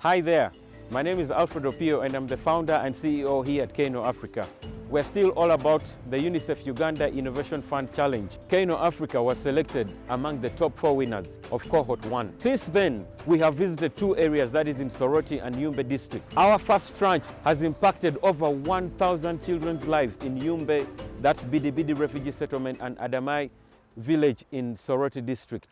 Hi there, my name is Alfred Opio and I'm the founder and CEO here at KAINOafrica. We're still all about the UNICEF Uganda Innovation Fund Challenge. KAINOafrica was selected among the top 4 winners of Cohort 1. Since then, we have visited 2 areas, that is in Soroti and Yumbe district. Our first tranche has impacted over 1,000 children's lives in Yumbe, that's Bidibidi Refugee Settlement, and Adamai village in Soroti district.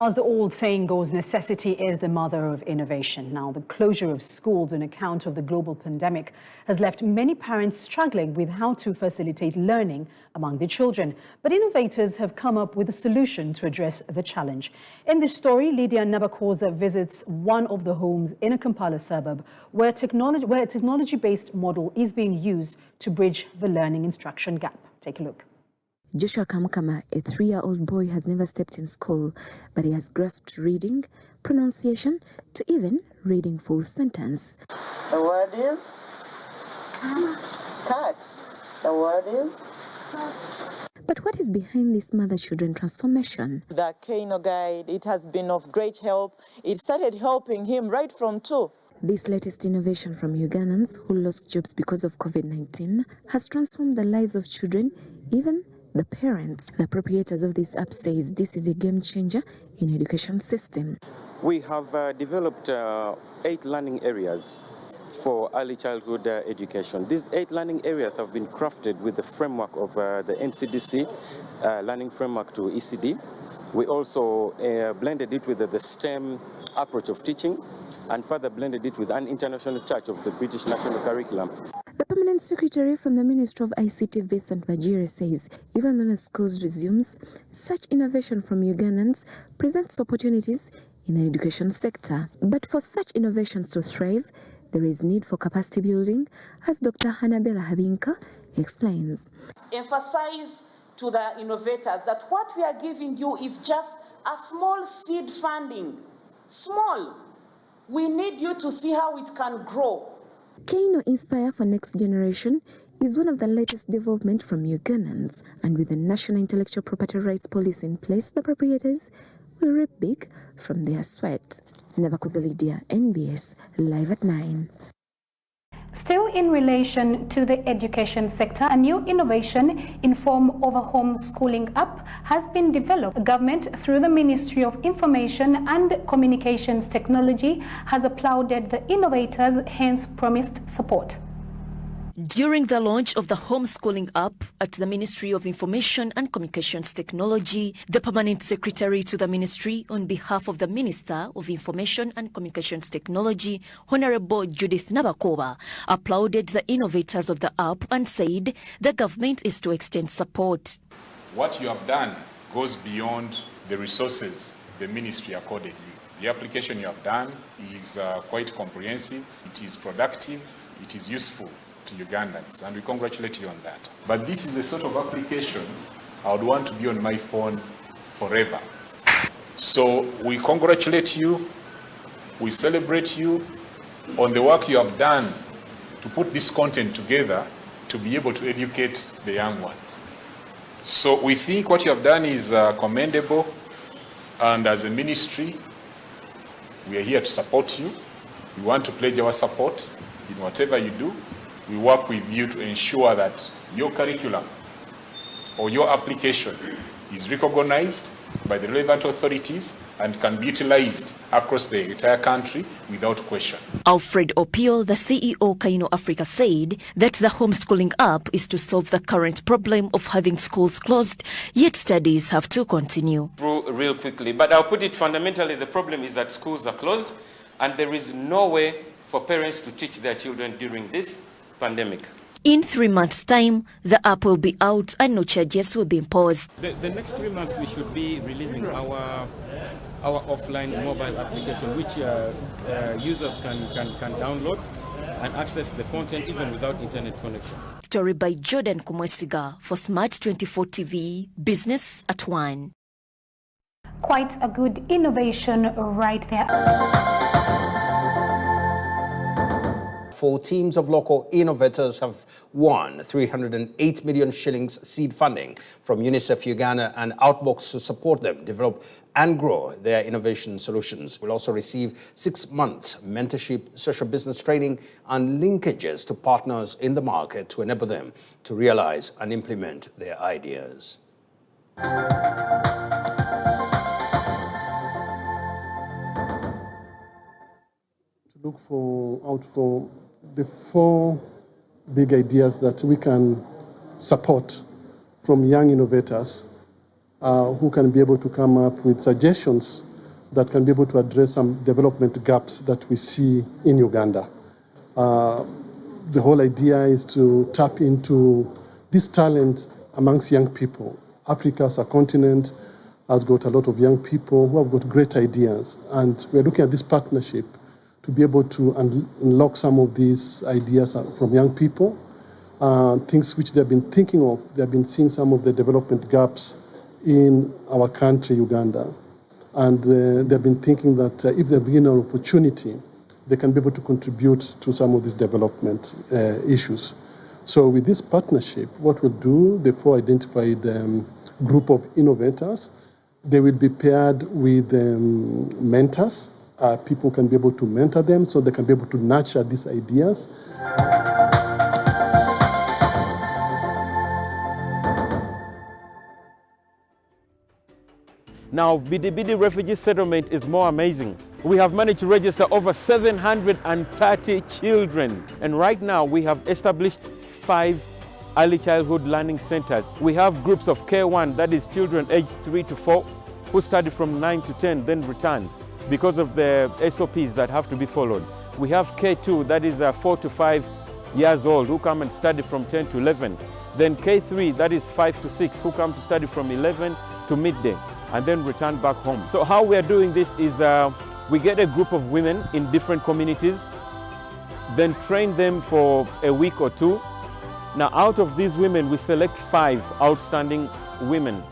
As the old saying goes, necessity is the mother of innovation. Now, the closure of schools on account of the global pandemic has left many parents struggling with how to facilitate learning among their children. But innovators have come up with a solution to address the challenge. In this story, Lydia Nabakoza visits one of the homes in a Kampala suburb where a technology-based model is being used to bridge the learning instruction gap. Take a look. Joshua Kamukama, a 3-year-old boy, has never stepped in school, but he has grasped reading, pronunciation, to even reading full sentence. The word is cat. The word is cat. But what is behind this mother-children transformation? The KAINO guide, it has been of great help. It started helping him right from 2. This latest innovation from Ugandans who lost jobs because of COVID-19 has transformed the lives of children, even the parents. The proprietors of this app says this is a game changer in education system. We have developed 8 learning areas for early childhood education. These 8 learning areas have been crafted with the framework of the NCDC learning framework to ECD. We also blended it with the STEM approach of teaching and further blended it with an international touch of the British National Curriculum. The Permanent Secretary from the Ministry of ICT, Vincent Bajire, says even when schools resumes, such innovation from Ugandans presents opportunities in the education sector. But for such innovations to thrive, there is need for capacity building, as Dr. Hannabella Habinka explains. Emphasize to the innovators that what we are giving you is just a small seed funding. Small. We need you to see how it can grow. KAINO Inspire for Next Generation is one of the latest developments from Ugandans, and with the National Intellectual Property Rights Policy in place, the proprietors will reap big from their sweat. Nabakoza Lydia, NBS, live at 9. Still in relation to the education sector, a new innovation in form of a homeschooling app has been developed. The government, through the Ministry of Information and Communications Technology, has applauded the innovators, hence promised support. During the launch of the homeschooling app at the Ministry of Information and Communications Technology, the Permanent Secretary to the Ministry, on behalf of the Minister of Information and Communications Technology, Honorable Judith Nabakoba, applauded the innovators of the app and said the government is to extend support. What you have done goes beyond the resources the Ministry accorded you. The application you have done is quite comprehensive, it is productive, it is useful to Ugandans, and we congratulate you on that. But this is the sort of application I would want to be on my phone forever. So we congratulate you, we celebrate you on the work you have done to put this content together to be able to educate the young ones. So we think what you have done is commendable, and as a ministry, we are here to support you. We want to pledge our support in whatever you do. We work with you to ensure that your curriculum or your application is recognized by the relevant authorities and can be utilized across the entire country without question. Alfred Opio, the CEO KAINOafrica, said that the homeschooling app is to solve the current problem of having schools closed, yet studies have to continue. Real quickly, but I'll put it fundamentally, the problem is that schools are closed and there is no way for parents to teach their children during this pandemic. In 3 months' time, the app will be out and no charges will be imposed. The next 3 months we should be releasing our offline mobile application, which users can download and access the content even without internet connection. Story by Jordan Kumwesiga for Smart 24 TV, Business at 1. Quite a good innovation right there. 4 teams of local innovators have won 308 million shillings seed funding from UNICEF Uganda and Outbox to support them develop and grow their innovation solutions. Will also receive 6 months mentorship, social business training, and linkages to partners in the market to enable them to realize and implement their ideas. Look out for the 4 big ideas that we can support from young innovators who can be able to come up with suggestions that can be able to address some development gaps that we see in Uganda. The whole idea is to tap into this talent amongst young people. Africa as a continent has got a lot of young people who have got great ideas, and we're looking at this partnership to be able to unlock some of these ideas from young people, things which they've been thinking of. They've been seeing some of the development gaps in our country, Uganda. And they've been thinking that if they're given an opportunity, they can be able to contribute to some of these development issues. So with this partnership, what we'll do, the 4 identified group of innovators, they will be paired with mentors. People can be able to mentor them so they can be able to nurture these ideas. Now, Bidibidi refugee settlement is more amazing. We have managed to register over 730 children. And right now we have established 5 early childhood learning centers. We have groups of K1, that is children aged 3 to 4, who study from 9 to 10, then return because of the SOPs that have to be followed. We have K2, that is 4 to 5 years old, who come and study from 10 to 11. Then K3, that is 5 to 6, who come to study from 11 to midday and then return back home. So how we are doing this is we get a group of women in different communities, then train them for a week or 2. Now out of these women, we select 5 outstanding women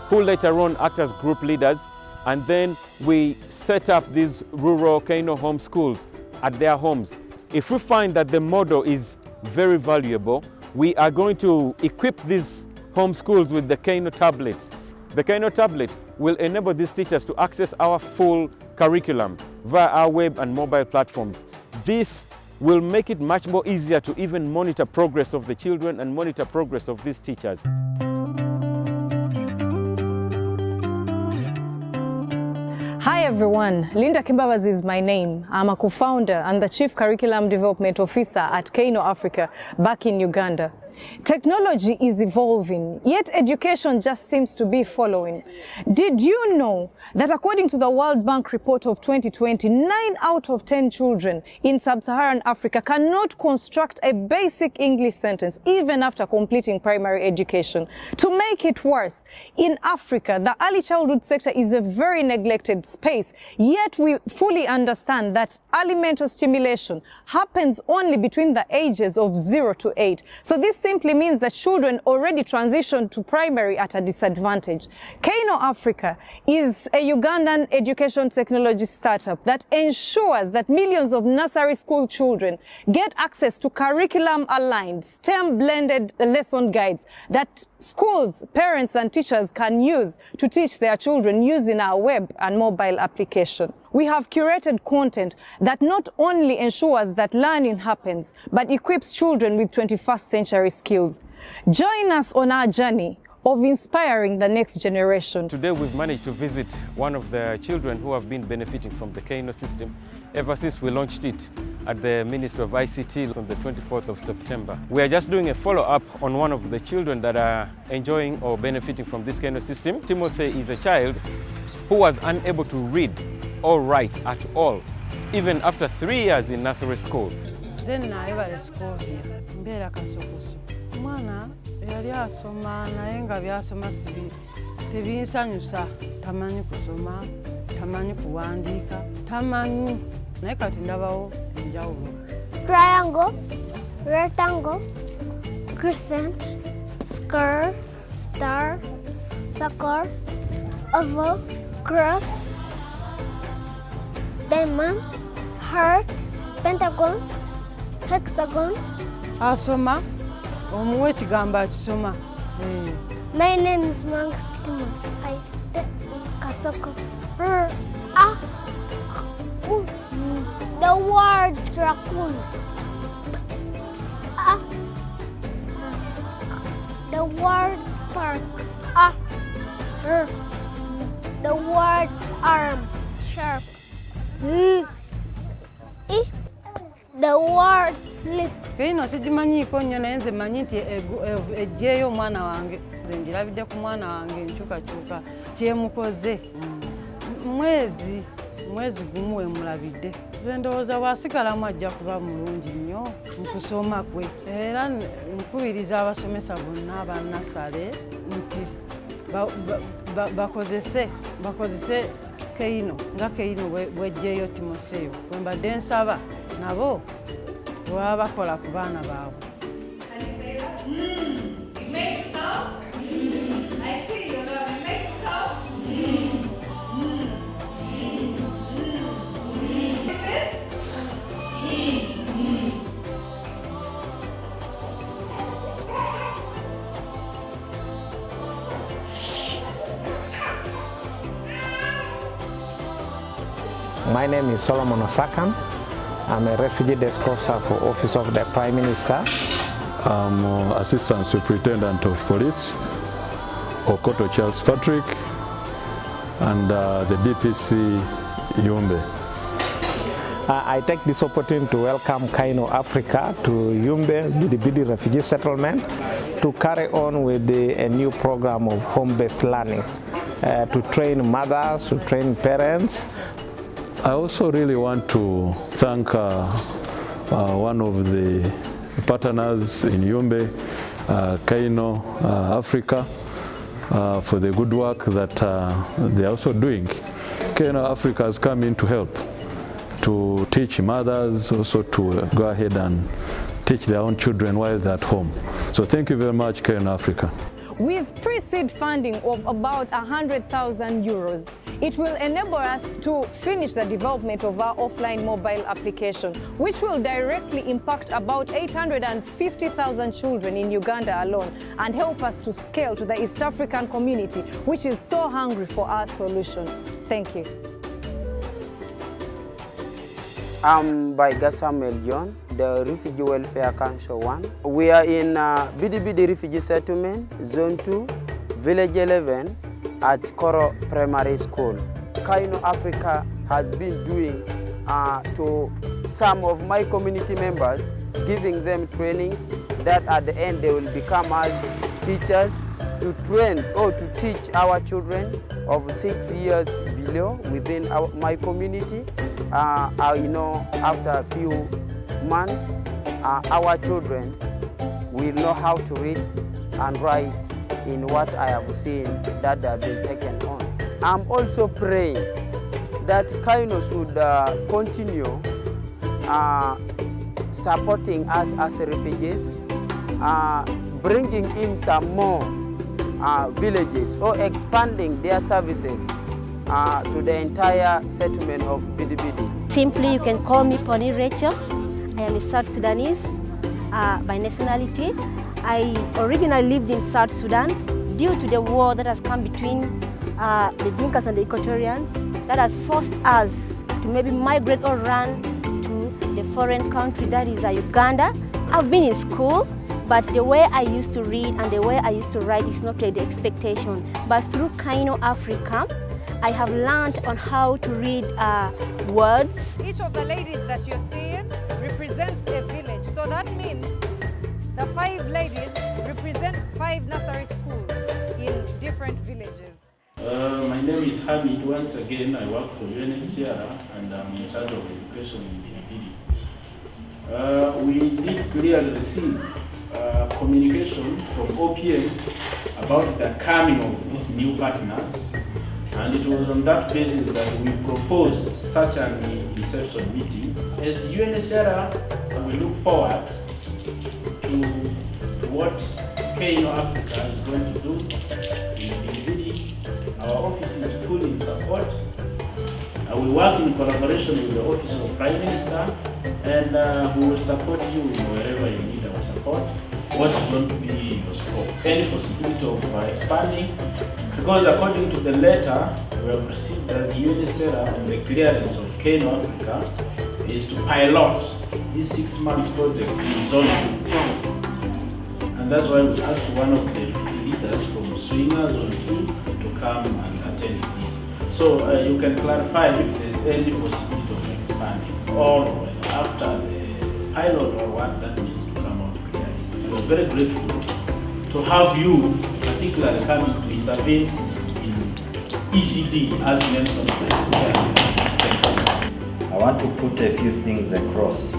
who later on act as group leaders, and then we set up these rural KAINO home schools at their homes. If we find that the model is very valuable, we are going to equip these home schools with the KAINO tablets. The KAINO tablet will enable these teachers to access our full curriculum via our web and mobile platforms. This will make it much more easier to even monitor progress of the children and monitor progress of these teachers. Hi everyone, Linda Kimbavazi is my name. I'm a co-founder and the Chief Curriculum Development Officer at KAINOafrica back in Uganda. Technology is evolving, yet education just seems to be following. Did you know that according to the World Bank report of 2020, 9 out of 10 children in sub-Saharan Africa cannot construct a basic English sentence even after completing primary education? To make it worse, in Africa, the early childhood sector is a very neglected space, yet we fully understand that early mental stimulation happens only between the ages of 0 to 8. So this simply means that children already transition to primary at a disadvantage. KAINOafrica is a Ugandan education technology startup that ensures that millions of nursery school children get access to curriculum-aligned, STEM-blended lesson guides that schools, parents, and teachers can use to teach their children using our web and mobile application. We have curated content that not only ensures that learning happens, but equips children with 21st century skills. Join us on our journey of inspiring the next generation. Today we've managed to visit one of the children who have been benefiting from the KAINO system ever since we launched it at the Ministry of ICT on the 24th of September. We are just doing a follow-up on one of the children that are enjoying or benefiting from this KAINO system. Timothy is a child who was unable to read or write at all, even after 3 years in nursery school. Then I was school here. Mbera kasukusu. Mwana yali asoma naye nga byasoma sibi tebinsanyusa. Tamanyi kusoma, tamanyi kuwandiika, tamanyi naye kati ndabawo enjawulo. Triangle, rectangle, crescent, square, star, circle, oval, cross, diamond, heart, pentagon, hexagon. Asoma, omuwe ekigambo akisoma. My name is Mang Timos. I stay in Kasokos. The word raccoon. The word spark. The words arm. Sharp. The word slip. Kaino sijimanyiiko nnyo naye nze manyi nti ejjeeyo omwana wange. Nze njirabidde ku mwana wange nkyukakyuka kyemukoze. Mwezi gumu we mulabidde. Nze ndowooza bw'asigalamu ajja kuba mulungi nnyo mu kusoma kwe. Era nkubiriza abasomesa bonna aba nasale nti bakozese KAINO nga KAINO bw'ejjeeyo Timoseeyo. Bwe mbadde nsaba nabo bw'aba bakola ku baana baabwe. My name is Solomon Osakan. I'm a refugee desk officer for Office of the Prime Minister. I'm Assistant Superintendent of Police, Okoto Charles Patrick, and the DPC Yumbe. I take this opportunity to welcome KAINOafrica to Yumbe, Bidibidi refugee settlement to carry on with a new program of home-based learning to train mothers, to train parents. I also really want to thank one of the partners in Yumbe, KAINOafrica, for the good work that they are also doing. KAINOafrica has come in to help, to teach mothers, also to go ahead and teach their own children while they're at home. So thank you very much, KAINOafrica. With pre-seed funding of about 100,000 euros, it will enable us to finish the development of our offline mobile application, which will directly impact about 850,000 children in Uganda alone and help us to scale to the East African community, which is so hungry for our solution. Thank you. I'm by Samuel John, the Refugee Welfare Council 1. We are in Bidibidi Refugee Settlement, Zone 2, Village 11, at Koro Primary School. KAINOafrica has been doing to some of my community members, giving them trainings that at the end they will become as teachers to train or to teach our children of 6 years below within my community. You know, after a few months, our children will know how to read and write in what I have seen that they have been taken on. I'm also praying that KAINO should continue supporting us as refugees, bringing in some more villages or expanding their services to the entire settlement of Bidibidi. Simply, you can call me Pony Rachel. I am a South Sudanese by nationality. I originally lived in South Sudan. Due to the war that has come between the Dinkas and the Equatorians, that has forced us to maybe migrate or run to the foreign country that is Uganda. I've been in school, but the way I used to read and the way I used to write is not like the expectation. But through KAINOafrica, I have learned on how to read words. Each of the ladies that you're seeing represents a village. So that means the 5 ladies represent 5 nursery schools in different villages. My name is Hamid. Once again, I work for UNICEF and I'm in charge of education in Bidibidi. We did clearly receive communication from OPM about the coming of these new partners, and it was on that basis that we proposed such an inception meeting. As UNICEF, we look forward to what KAINOafrica is going to do in Bidibidi. Our office is fully in support. We work in collaboration with the Office of Prime Minister and we will support you wherever you need our support. What is going to be your scope? Any possibility of expanding? Because according to the letter we have received as UNICEF and the clearance of KAINOafrica is to pilot this 6 months project in Zone 2. And that's why we asked one of the leaders from Swinger Zone 2 to come and attend this. So you can clarify if there's any possibility of expanding or after the pilot or what that needs to come out clearly. We're very grateful to have you particularly coming to intervene in ECD as mentioned. I want to put a few things across.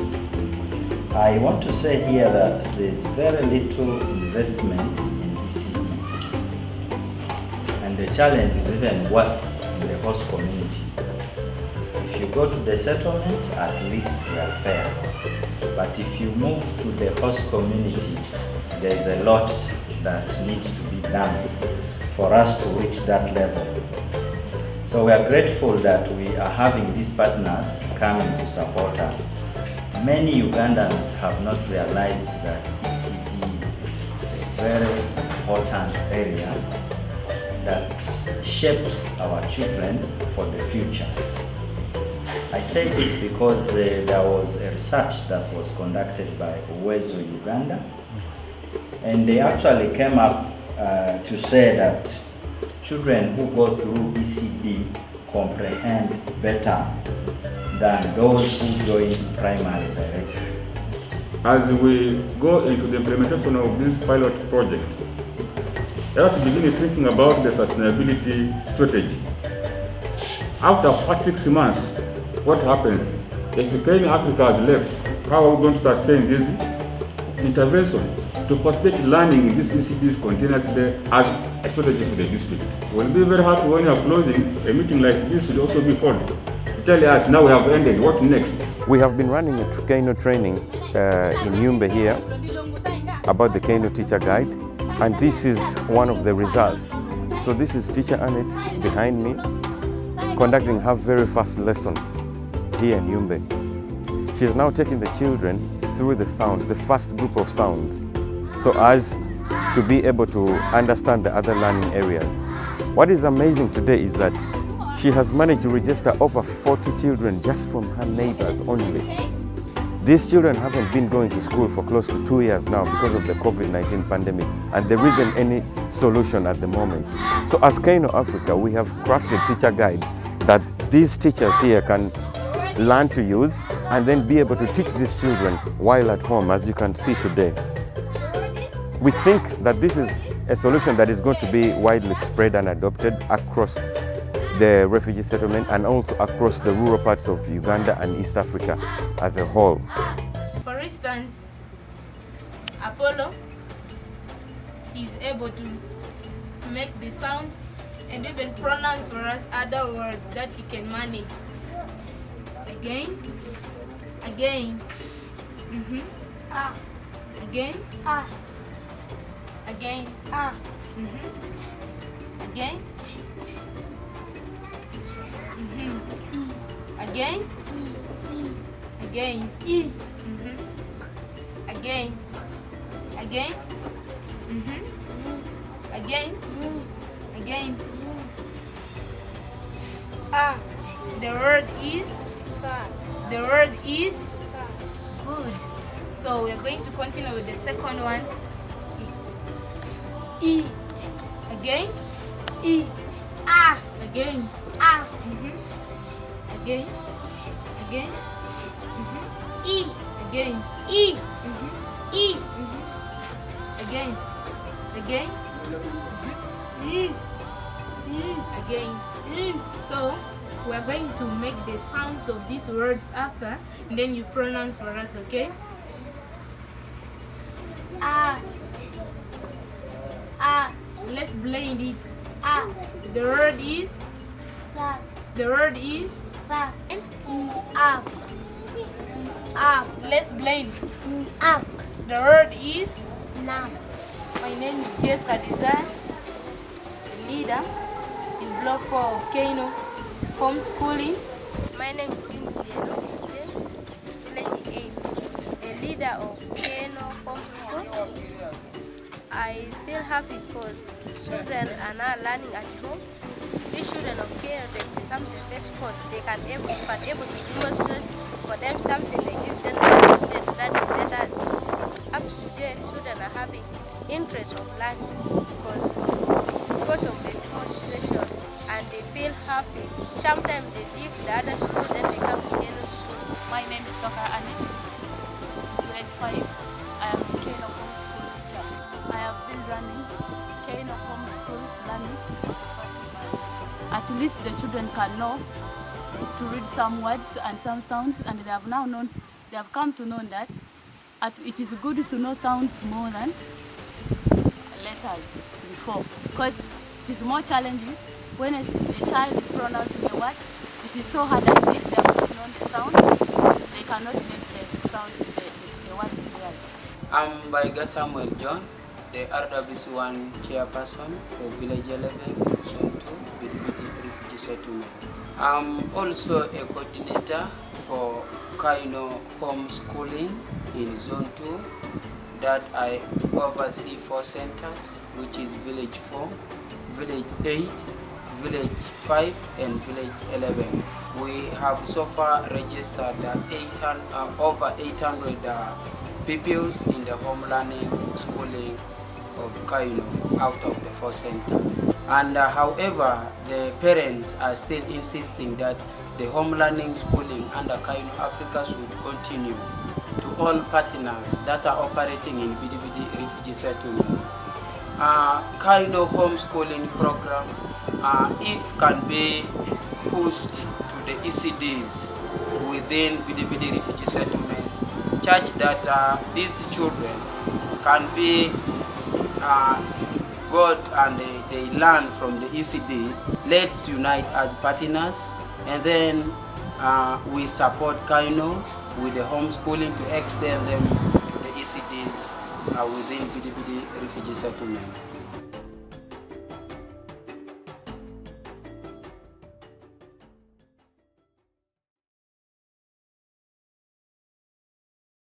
I want to say here that there's very little investment in ECD. And the challenge is even worse in the host community. If you go to the settlement, at least we are fair. But if you move to the host community, there's a lot that needs to be done for us to reach that level. So we are grateful that we are having these partners coming to support us. Many Ugandans have not realized that ECD is a very important area that shapes our children for the future. I say this because there was a research that was conducted by Uwezo Uganda, and they actually came up to say that children who go through ECD comprehend better than those who join primary directly. As we go into the implementation of this pilot project, let us begin thinking about the sustainability strategy. After the first 6 months, what happens? If KAINOafrica has left, how are we going to sustain this intervention to facilitate learning in these ECDs continuously as a strategy for the district? It will be very hard when you are closing, a meeting like this should also be called. Tell us, now we have ended, what next? We have been running a KAINO training in Yumbe here about the KAINO teacher guide, and this is one of the results. So this is teacher Annette behind me, conducting her very first lesson here in Yumbe. She's now taking the children through the sounds, the first group of sounds, so as to be able to understand the other learning areas. What is amazing today is that she has managed to register over 40 children just from her neighbors only. These children haven't been going to school for close to 2 years now because of the COVID-19 pandemic, and there isn't any solution at the moment. So as KAINOafrica, we have crafted teacher guides that these teachers here can learn to use and then be able to teach these children while at home, as you can see today. We think that this is a solution that is going to be widely spread and adopted across the refugee settlement and also across the rural parts of Uganda and East Africa as a whole. For instance, Apollo is able to make the sounds and even pronounce for us other words that he can manage. Again, again, again, again, again, again, again, again, again, again, again. The word is the word is good. So we are going to continue with the second one. Eat. Again. Eat. Again. Again. Again. E. Again. E. E. Again. Again. Again. So we are going to make the sounds of these words after, and then you pronounce for us, okay? Let's blend it. The word is the word is up. Let's blend. The word is now. My name is Jessica Design, the leader in Block 4 of KAINO Homeschooling. My name is Lindsay, 98. leader of KAINO Homeschool. I feel happy because children are now learning at home. These children of KAINO, they become the best course. They can able to demonstrate for them something they didn't understand. That is that up to today, children are having interest of learning because of the demonstration, and they feel happy. Sometimes they leave the other school, then they come to KAINO school. My name is Dr. Anne, grade 5. I am a KAINO homeschool teacher. I have been running KAINO homeschool learning for support. At least the children can know to read some words and some sounds, and they have come to know that it is good to know sounds more than letters before, because it is more challenging when a child is pronouncing a word. It is so hard that if they have not known the sound, they cannot make the sound the word clearly. I'm by Samuel John, the RWC1 chairperson for Village 11, Zone 2, Bidibidi Refugee Settlement. I'm also a coordinator for KAINO homeschooling in Zone 2 that I oversee 4 centers, which is Village 4, Village 8, Village 5, and Village 11. We have so far registered over 800 pupils in the home learning schooling of KAINO out of the 4 centers. And however, the parents are still insisting that the home learning schooling under KAINO Africa should continue to all partners that are operating in Bidibidi Refugee Settlement. KAINO homeschooling program, if can be pushed to the ECDs within Bidibidi Refugee Settlement, such that these children can be got and they learn from the ECDs. Let's unite as partners, and then we support KAINO with the homeschooling to extend them to the ECDs within Bidibidi Refugee Settlement.